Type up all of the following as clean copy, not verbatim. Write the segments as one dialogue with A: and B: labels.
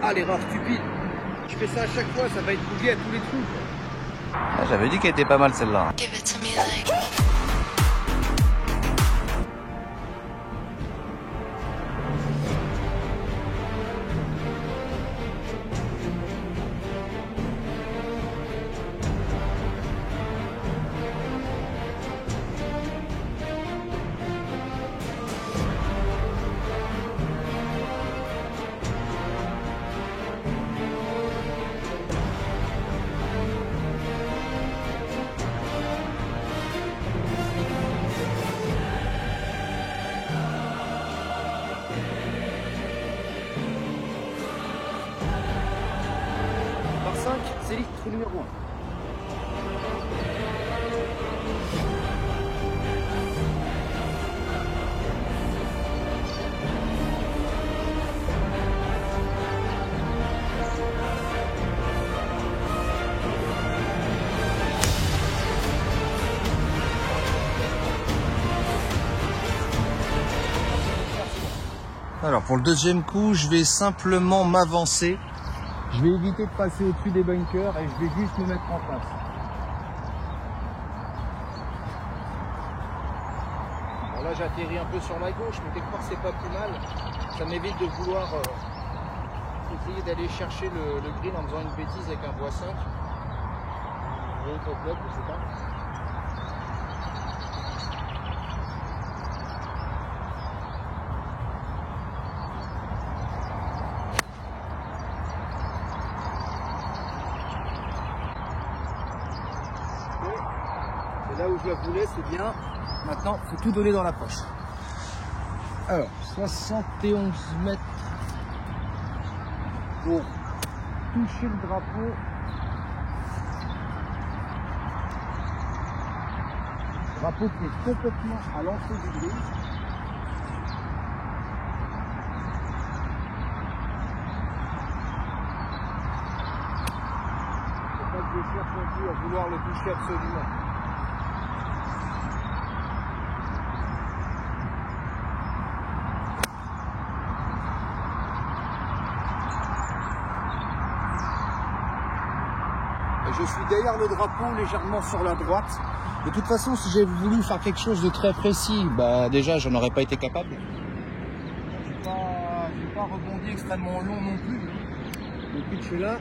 A: Ah, l'erreur stupide. Je fais ça à chaque fois, ça va être bougué à tous les trous.
B: Ah, j'avais dit qu'elle était pas mal celle-là.
C: Give it to me like.
A: Par 5, c'est litre trou numéro 1.
B: Alors pour le deuxième coup, je vais simplement m'avancer. Je vais éviter de passer au-dessus des bunkers et je vais juste me mettre en face.
A: Bon, là, j'atterris un peu sur la gauche, mais quelque part, c'est pas plus mal. Ça m'évite de vouloir essayer d'aller chercher le green en faisant une bêtise avec un bois 5. Ou autre club, je sais pas. Là où je la voulais, c'est bien. Maintenant, il faut tout donner dans la poche.
B: Alors, 71 mètres pour toucher le drapeau. Drapeau qui est complètement à l'entrée du green.
A: Faut pas que je cherche non plus à vouloir le toucher absolument. Je suis derrière le drapeau, légèrement sur la droite.
B: De toute façon, si j'avais voulu faire quelque chose de très précis, bah déjà, j'en aurais pas été capable.
A: J'ai pas rebondi extrêmement long non plus. Le pitch est là.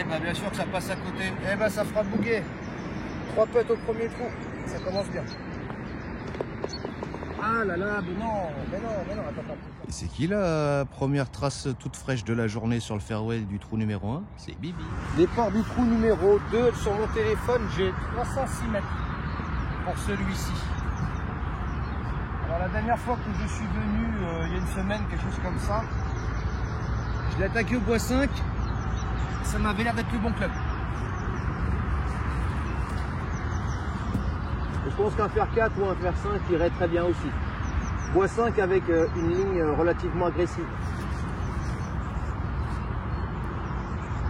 A: Eh ben bien sûr que ça passe à côté. Eh ben ça fera bouguer. 3 putts au premier trou. Ça commence bien. Ah là là, mais non, attends.
B: Et c'est qui la première trace toute fraîche de la journée sur le fairway du trou numéro 1? C'est Bibi.
A: Départ du trou numéro 2. Sur mon téléphone, j'ai 306 mètres pour celui-ci. Alors la dernière fois que je suis venu, il y a une semaine, quelque chose comme ça, je l'ai attaqué au bois 5. Ça m'avait l'air d'être le bon club. Et je pense qu'un fer 4 ou un fer 5 irait très bien aussi. Bois 5 avec une ligne relativement agressive.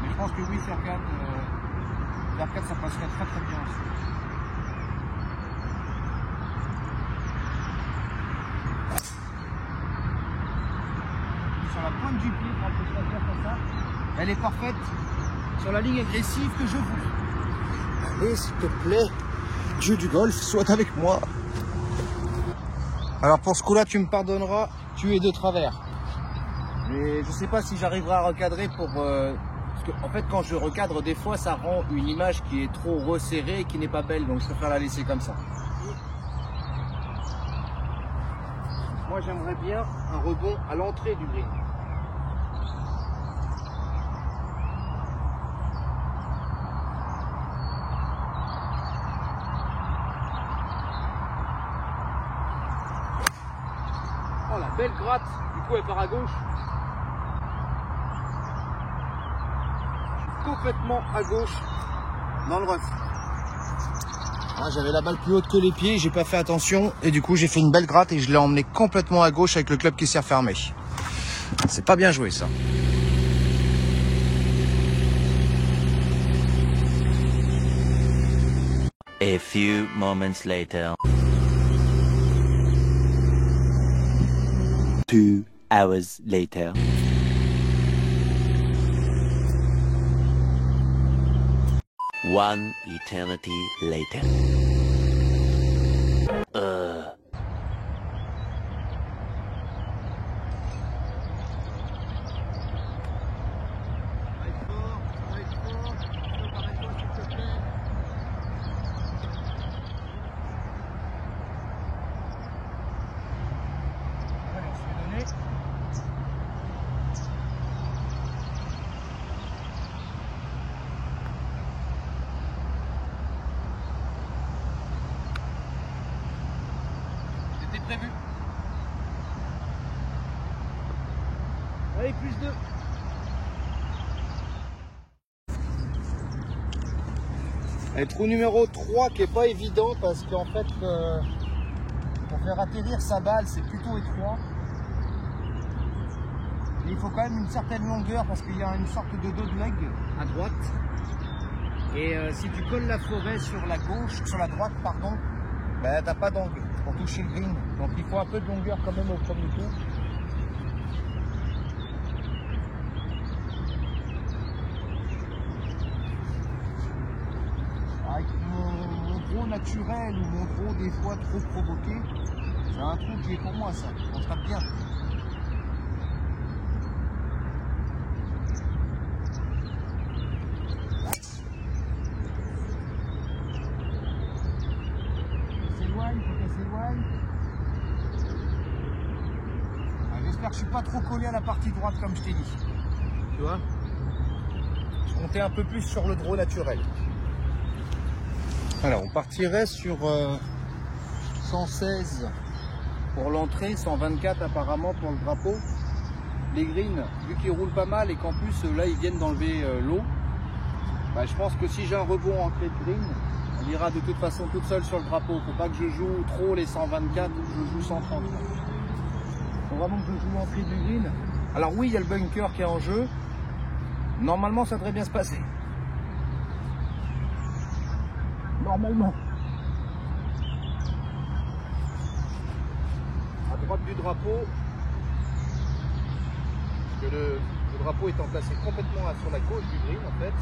A: Mais je pense que oui, fer 4, ça passerait très très bien aussi. Sur la pointe du pied, on peut se faire comme ça. Elle est parfaite sur la ligne agressive que je voulais.
B: Allez, s'il te plaît, Dieu du golf, sois avec moi.
A: Alors pour ce coup-là, tu me pardonneras, tu es de travers. Mais je sais pas si j'arriverai à recadrer pour... parce que, en fait, quand je recadre, des fois, ça rend une image qui est trop resserrée et qui n'est pas belle. Donc je préfère la laisser comme ça. Moi, j'aimerais bien un rebond à l'entrée du green. Oh, la belle gratte, du coup elle part à gauche. Je suis complètement à gauche dans le rough.
B: Ah, j'avais la balle plus haute que les pieds, j'ai pas fait attention et du coup j'ai fait une belle gratte et je l'ai emmené complètement à gauche avec le club qui s'est refermé. C'est pas bien joué ça.
C: A few moments later. 2 hours later. One eternity later.
A: C'était prévu. Allez, plus 2. Et trou numéro 3 qui est pas évident parce qu'en fait pour faire atterrir sa balle c'est plutôt étroit. Et il faut quand même une certaine longueur parce qu'il y a une sorte de dos de leg à droite. Et si tu colles la forêt sur la gauche, sur la droite pardon, ben t'as pas d'angle pour toucher le green. Donc il faut un peu de longueur quand même au premier tour. Avec mon gros naturel ou mon gros des fois trop provoqué, c'est un trou qui est pour moi ça. On tape bien. J'espère que je suis pas trop collé à la partie droite comme je t'ai dit. Tu vois? Je comptais un peu plus sur le draw naturel. Alors on partirait sur 116 pour l'entrée, 124 apparemment pour le drapeau. Les greens, vu qu'ils roulent pas mal et qu'en plus là ils viennent d'enlever l'eau, bah, je pense que si j'ai un rebond en clé de green, on ira de toute façon toute seule sur le drapeau. Faut pas que je joue trop les 124, je joue 130. Faut vraiment que je joue l'entrée du green. Alors oui, il y a le bunker qui est en jeu. Normalement, ça devrait bien se passer. Normalement. À droite du drapeau, parce que le drapeau étant placé complètement sur la gauche du green en fait,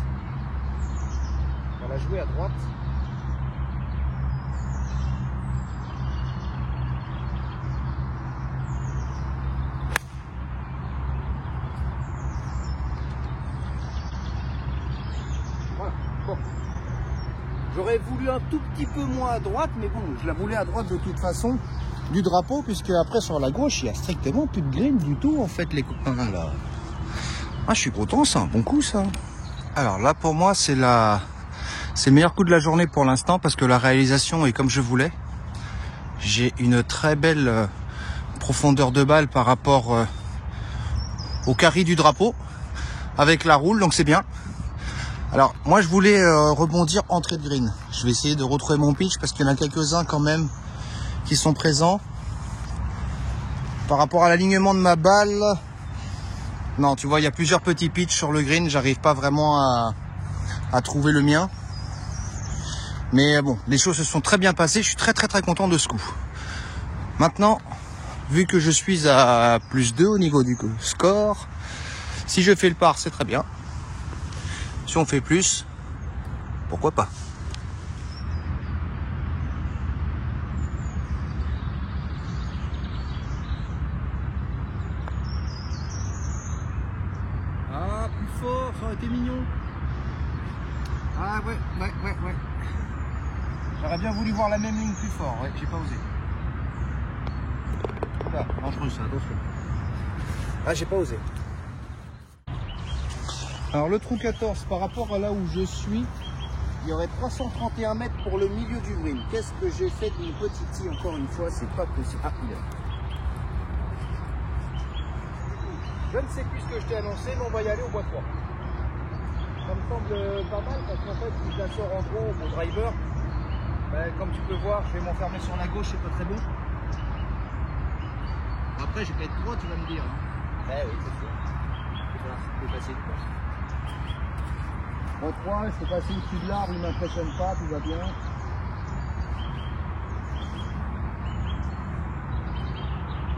A: on va jouer à droite. J'aurais voulu un tout petit peu moins à droite, mais bon, je la voulais à droite de toute façon du drapeau, puisque après sur la gauche, il n'y a strictement plus de green du tout, en fait, les copains là. Ah, je suis content, c'est un bon coup, ça.
B: Alors là, pour moi, c'est le meilleur coup de la journée pour l'instant, parce que la réalisation est comme je voulais. J'ai une très belle profondeur de balle par rapport au carré du drapeau, avec la roule, donc c'est bien. Alors moi je voulais rebondir entrée de green. Je vais essayer de retrouver mon pitch parce qu'il y en a quelques-uns quand même qui sont présents. Par rapport à l'alignement de ma balle, non, tu vois, il y a plusieurs petits pitchs sur le green. J'arrive pas vraiment à trouver le mien. Mais bon, les choses se sont très bien passées. Je suis très content de ce coup. Maintenant, vu que je suis à +2 au niveau du score, si je fais le par, c'est très bien. Si on fait plus, pourquoi pas?
A: Ah, plus fort, ça aurait été mignon. Ah ouais. J'aurais bien voulu voir la même ligne plus fort, ouais, j'ai pas osé. Oula, dangereux ça, attention. Ah, j'ai pas osé. Alors le trou 14, par rapport à là où je suis, il y aurait 331 mètres pour le milieu du green. Qu'est-ce que j'ai fait de mon petit tee encore une fois, c'est pas possible. Ah, il est là. Je ne sais plus ce que je t'ai annoncé, mais on va y aller au bois 3. Ça me semble pas mal parce qu'en fait, si je la sors en gros, mon driver, Comme tu peux voir, je vais m'enfermer sur la gauche, c'est pas très bon. Après, j'ai qu'à être droit, tu vas me dire. Hein. Oui, c'est sûr. C'est plus facile. Bon, 3, c'est facile, je suis de l'arbre, il m'impressionne pas, tout va bien.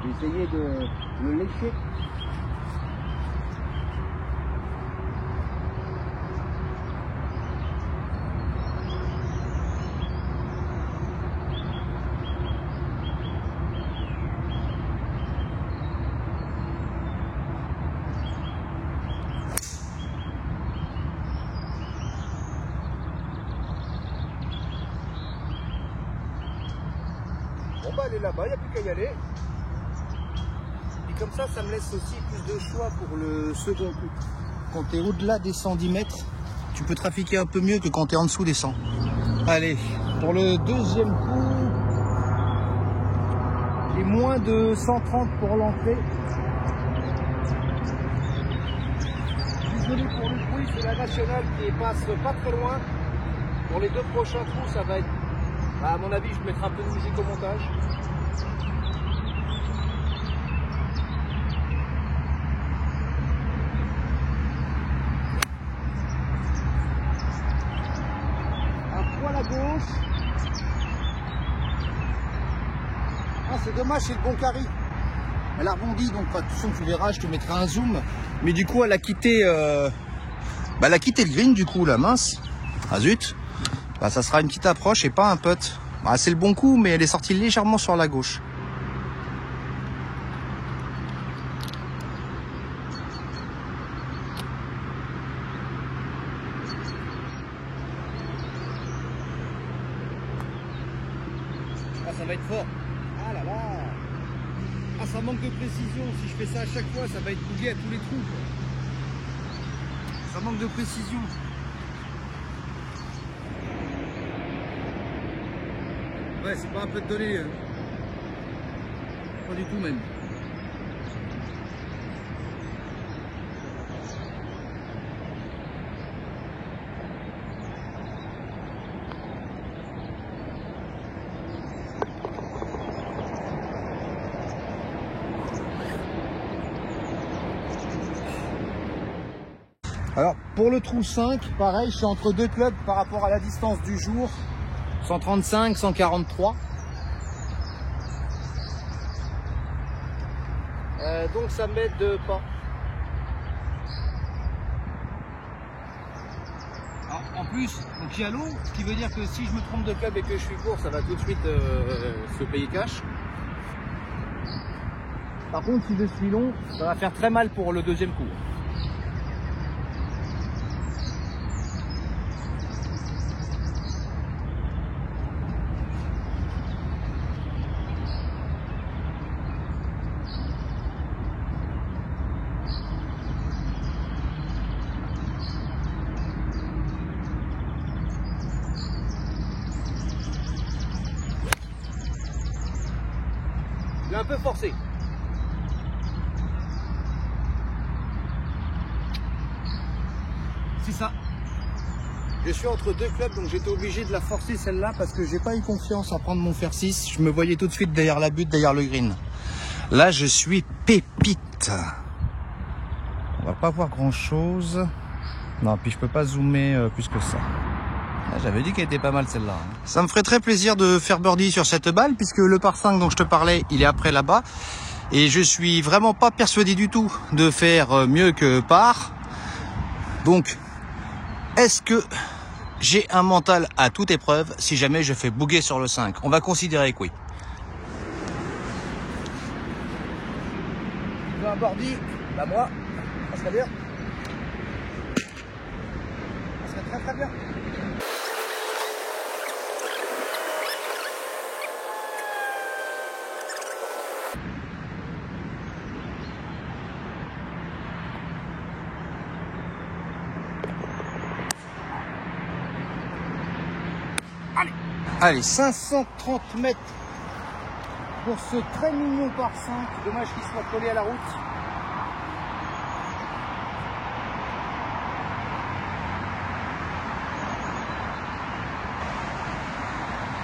A: J'ai essayé de le lécher. Bon bah elle est là-bas, il n'y a plus qu'à y aller. Et comme ça me laisse aussi plus de choix pour le second coup. Quand tu es au-delà des 110 mètres, tu peux trafiquer un peu mieux que quand tu es en dessous des 100. Allez, pour le deuxième coup, j'ai moins de 130 pour l'entrée. Désolé pour le bruit, c'est la nationale qui passe pas très loin. Pour les deux prochains trous, ça va être... à mon avis, je mettrai un peu de musique au montage. Un poil à gauche. Ah, c'est dommage, c'est le bon carré. Elle a rebondi, donc de toute façon tu verras, je te mettrai un zoom. Mais du coup, elle a quitté, elle a quitté le green du coup, la mince. Ah zut. Bah, ça sera une petite approche et pas un putt. Bah, c'est le bon coup, mais elle est sortie légèrement sur la gauche. Ah, ça va être fort. Ah là là. Ah, ça manque de précision. Si je fais ça à chaque fois, ça va être bouillé à tous les trous. Ça manque de précision. Ouais, c'est pas un peu de donner. Pas du tout même. Alors, pour le trou 5, pareil, je suis entre deux clubs par rapport à la distance du jour. 135, 143. Donc ça m'aide de pas. Alors, en plus, donc il y a l'eau, ce qui veut dire que si je me trompe de club et que je suis court, ça va tout de suite se payer cash. Par contre, si je suis long, ça va faire très mal pour le deuxième coup. Il est un peu forcé. C'est ça. Je suis entre deux clubs, donc j'étais obligé de la forcer celle-là parce que j'ai pas eu confiance à prendre mon fer 6. Je me voyais tout de suite derrière la butte, derrière le green. Là, je suis pépite. On va pas voir grand-chose. Non, puis je peux pas zoomer plus que ça. J'avais dit qu'elle était pas mal celle-là. Ça me ferait très plaisir de faire birdie sur cette balle puisque le par 5 dont je te parlais, il est après là-bas. Et je suis vraiment pas persuadé du tout de faire mieux que par. Donc, est-ce que j'ai un mental à toute épreuve si jamais je fais bouguer sur le 5? On va considérer que oui. Tu veux un birdie? Bah moi, ça serait bien. Ça serait très très bien. Allez, 530 mètres pour ce très mignon par 5. Dommage qu'il soit collé à la route.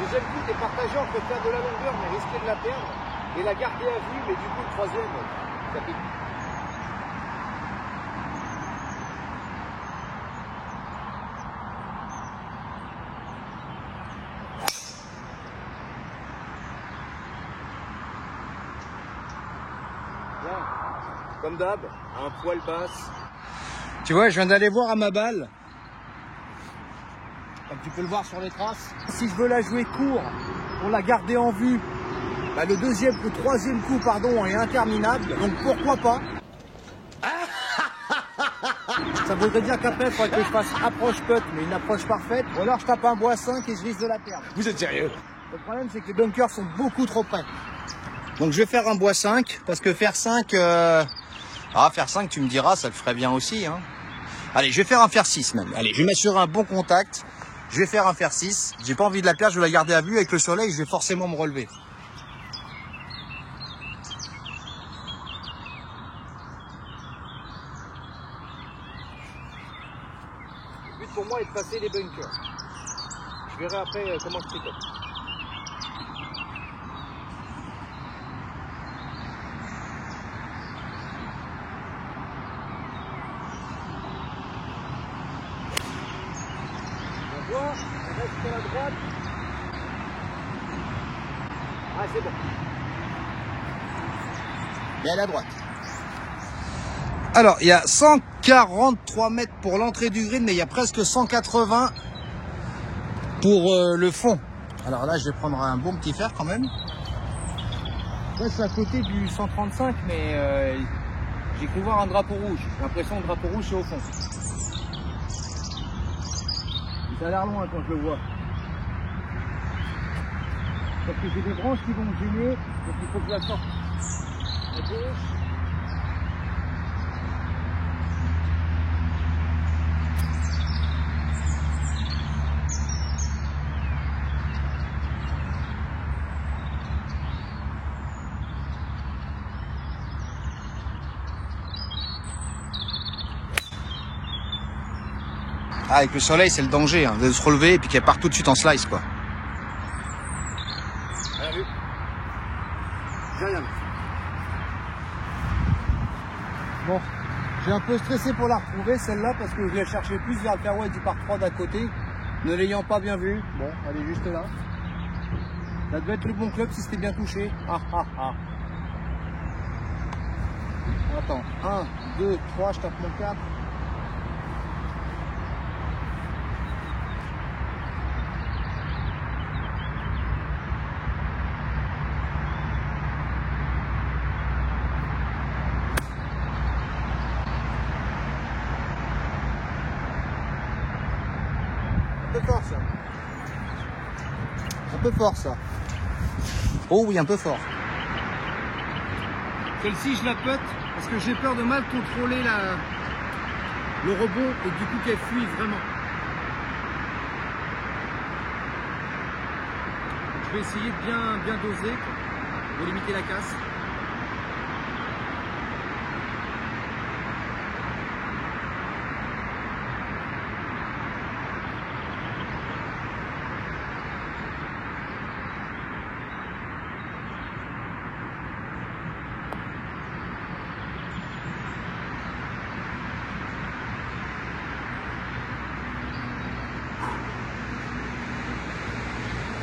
A: deuxième coup, tu es partagé entre faire de la longueur mais risquer de la perdre et la garder à vue, mais du coup, le troisième, ça pique. Comme d'hab, un poil basse.
B: Tu vois, je viens d'aller voir à ma balle. Comme tu peux le voir sur les traces.
A: Si je veux la jouer court pour la garder en vue, bah le troisième coup pardon, est interminable. Donc pourquoi pas. Ça voudrait dire qu'après, il faudrait que je fasse approche putt, mais une approche parfaite. Ou alors je tape un bois 5 et je risque de la perdre.
B: Vous êtes sérieux?
A: Le problème, c'est que les bunkers sont beaucoup trop près.
B: Donc je vais faire un bois 5, parce que faire 5... faire 5, tu me diras, ça le ferait bien aussi. Hein. Allez, je vais faire un fer 6 même. Allez, je vais m'assurer un bon contact. Je vais faire un fer 6. J'ai pas envie de la perdre, je vais la garder à vue. Avec le soleil, je vais forcément me relever.
A: Le but pour moi est de passer les bunkers. Je verrai après comment je tricote. On reste sur la droite. Ah, c'est bon.
B: Et à la droite. Alors, il y a 143 mètres pour l'entrée du green, mais il y a presque 180 pour le fond. Alors là, je vais prendre un bon petit fer quand même.
A: Là, c'est à côté du 135, mais j'ai cru voir un drapeau rouge. J'ai l'impression que le drapeau rouge, c'est au fond. Ça a l'air loin quand je le vois. Parce que j'ai des branches qui vont me gêner, donc il faut que je la sorte à gauche.
B: Ah, avec le soleil, c'est le danger, hein, de se relever et puis qu'elle part tout de suite en slice, quoi.
A: Rien vu. J'ai rien vu. Bon, j'ai un peu stressé pour la retrouver, celle-là, parce que je l'ai cherchée plus vers le fairway du par 3 d'à côté, ne l'ayant pas bien vue. Bon, elle est juste là. Ça devait être le bon club si c'était bien touché. Ah ah ah. Attends, 1, 2, 3, je tape mon 4. Un peu fort ça. Un peu fort ça.
B: Oh oui, un peu fort.
A: Celle-ci, je la putte parce que j'ai peur de mal contrôler le rebond et du coup qu'elle fuit vraiment. Je vais essayer de bien doser pour limiter la casse.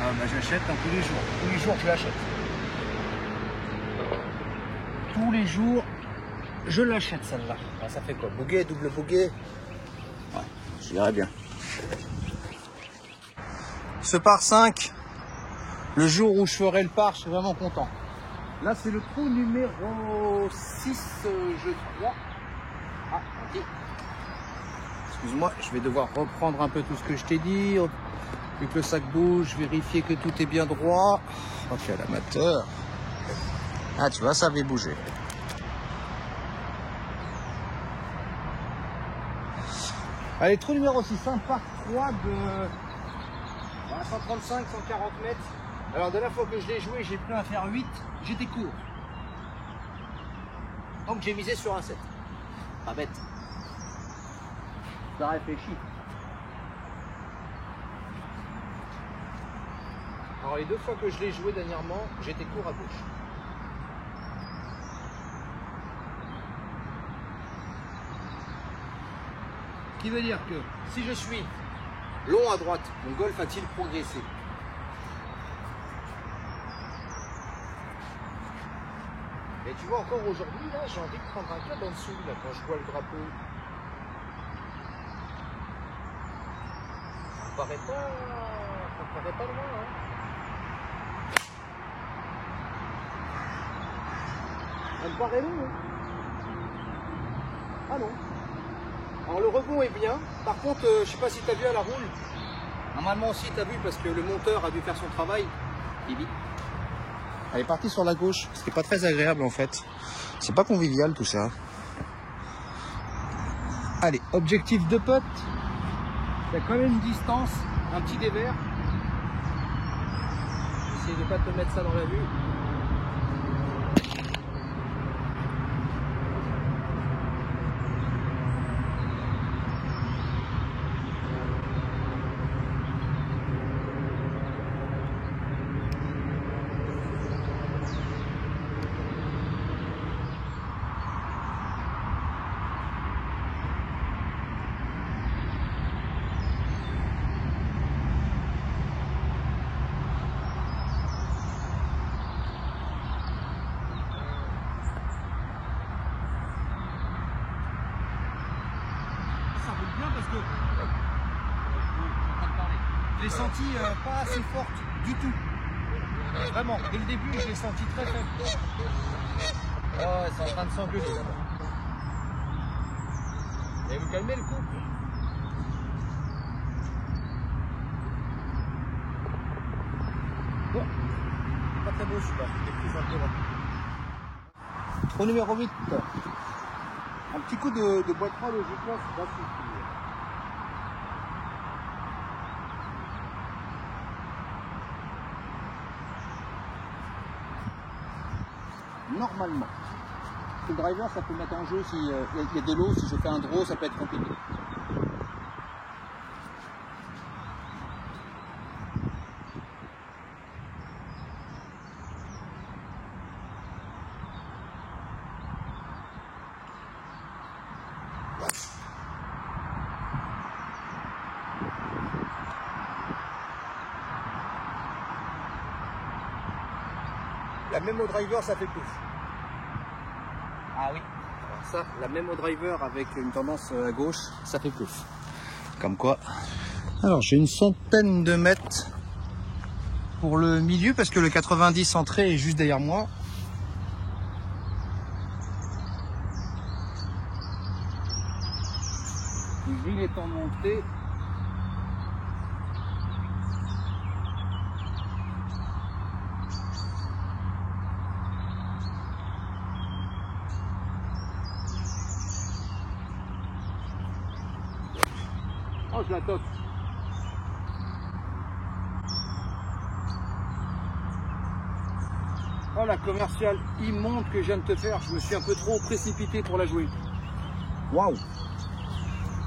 B: Ah bah j'achète tous les jours. Tous les jours je l'achète.
A: Tous les jours, je l'achète celle-là.
B: Ah, ça fait quoi? Bogey, double bogey? Ouais, je dirais bien. Ce par 5, le jour où je ferai le par, je suis vraiment content.
A: Là, c'est le trou numéro 6, je crois. Ah, ok.
B: Excuse-moi, je vais devoir reprendre un peu tout ce que je t'ai dit. Vu que le sac bouge, vérifier que tout est bien droit. Oh, quel amateur. Ah, tu vois, ça avait bougé.
A: Allez, trou numéro 6, un par 3 de 135, 140 mètres. Alors, de la fois que je l'ai joué, j'ai pris un fer 8, j'étais court. Donc, j'ai misé sur un 7. Pas bête. Ça réfléchit. Alors les 2 fois que je l'ai joué dernièrement, j'étais court à gauche. Ce qui veut dire que si je suis long à droite, mon golf a-t-il progressé? Et tu vois, encore aujourd'hui, là, j'ai envie de prendre un club en dessous, là, quand je vois le drapeau. Ça me paraît pas loin, hein. Ça me paraît long, hein. Ah non. Alors le rebond est bien. Par contre, je sais pas si tu as vu à la roule. Normalement aussi tu as vu parce que le monteur a dû faire son travail. Bibi.
B: Elle est partie sur la gauche, ce qui n'est pas très agréable en fait. C'est pas convivial tout ça.
A: Allez, objectif de putt. Il y a quand même une distance, un petit dévers. Essaye de pas te mettre ça dans la vue. Parce que je l'ai senti pas assez forte du tout. Vraiment, dès le début, je l'ai senti très faible. Oh, c'est en train de s'engueuler là-bas. Et vous calmez le coup. Bon, pas très beau celui-là, il est plus un peu rapide. Trou numéro 8. Un petit coup de boîte trois logiquement, c'est pas suffire. Normalement. Le driver, ça peut mettre en jeu s'il y a de l'eau, si je fais un draw, ça peut être compliqué. La même au driver, ça fait plus. Ah oui. Alors ça, la même au driver avec une tendance à gauche, ça fait plus.
B: Comme quoi. Alors j'ai une centaine de mètres pour le milieu parce que le 90 entrée est juste derrière moi.
A: Le green est en montée. Oh, je la toque. Oh, la commerciale immonde que je viens de te faire. Je me suis un peu trop précipité pour la jouer.
B: Waouh!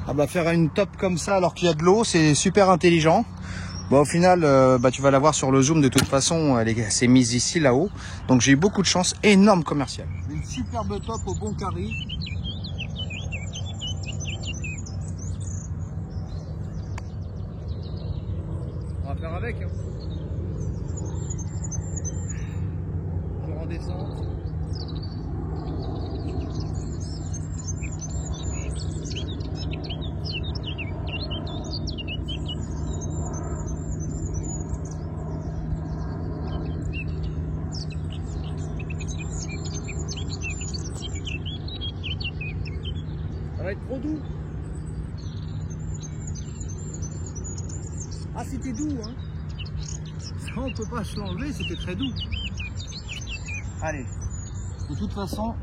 B: Ah bah faire une top comme ça alors qu'il y a de l'eau, c'est super intelligent. Bon, au final, tu vas la voir sur le zoom de toute façon, elle s'est mise ici, là-haut. Donc j'ai eu beaucoup de chance, énorme commercial.
A: Une superbe top au bon carré. On va faire avec. Hein. Toujours en descente. Ça va être trop doux. Ah, c'était doux, hein. Ça, on peut pas se l'enlever, c'était très doux. Allez. De toute façon,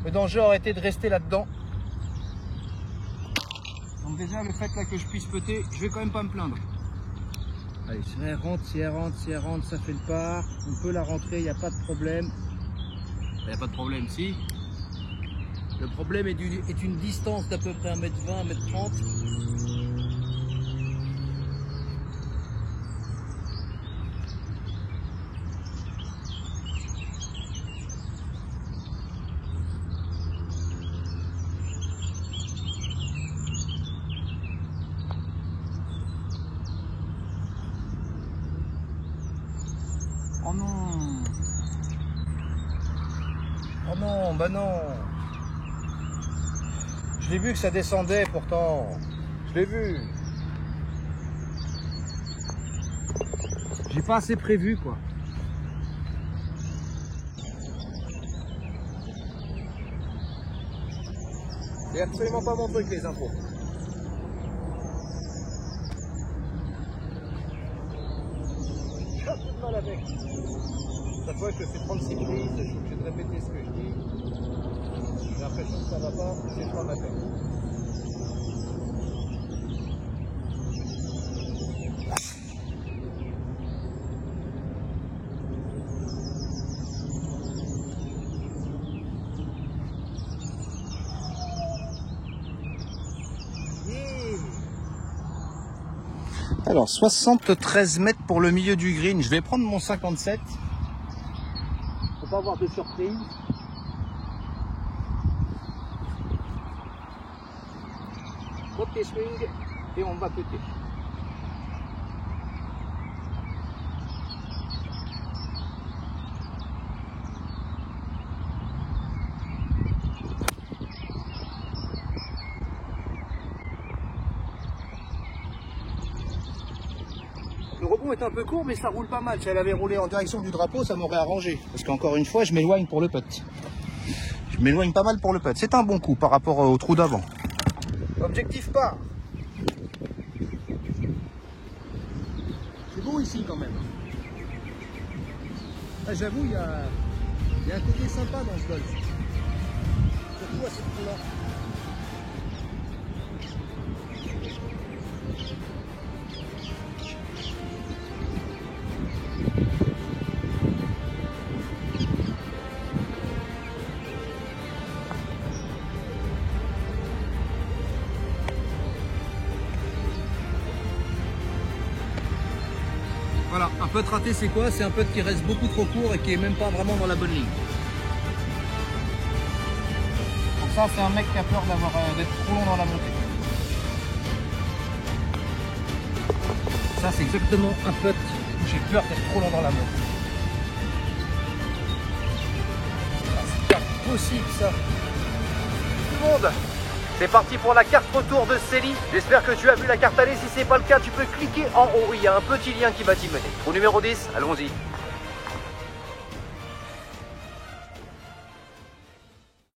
A: le danger aurait été de rester là-dedans. Donc déjà, le fait là que je puisse putter, je vais quand même pas me plaindre. Allez, si elle rentre, si elle rentre, si elle rentre, ça fait le par. On peut la rentrer, il n'y a pas de problème. Il n'y a pas de problème, si. Le problème est une distance d'à peu près 1m20, 1m30.
B: Oh non. Oh non, bah non. Je l'ai vu que ça descendait pourtant. Je l'ai vu. J'ai pas assez prévu quoi.
A: C'est absolument pas mon truc les infos. J'ai un peu de mal avec. Chaque fois que je fais 36 prises, je suis obligé de répéter ce que je dis. J'ai l'impression que ça va pas, c'est pas ma peine.
B: Alors 73 mètres pour le milieu du green. Je vais prendre mon 57. Faut pas avoir de surprise.
A: Côté swing et on va péter. Le rebond est un peu court mais ça roule pas mal. Si elle avait roulé en direction du drapeau, ça m'aurait arrangé. Parce qu'encore une fois, je m'éloigne pour le putt. Je m'éloigne pas mal pour le putt. C'est un bon coup par rapport au trou d'avant. Objectif part. C'est beau ici quand même. Ah, j'avoue, il y a un côté sympa dans ce golf. Surtout à ce trou-là.
B: Voilà, un putt raté c'est quoi? C'est un putt qui reste beaucoup trop court et qui est même pas vraiment dans la bonne ligne.
A: Donc ça c'est un mec qui a peur d'être trop long dans la montée.
B: Ça c'est exactement un putt où j'ai peur d'être trop long dans la montée.
A: C'est pas possible ça.
B: Tout le monde, c'est parti pour la carte retour de Célie. J'espère que tu as vu la carte aller. Si c'est pas le cas, tu peux cliquer en haut. Il y a un petit lien qui va t'y mener. Au numéro 10, allons-y.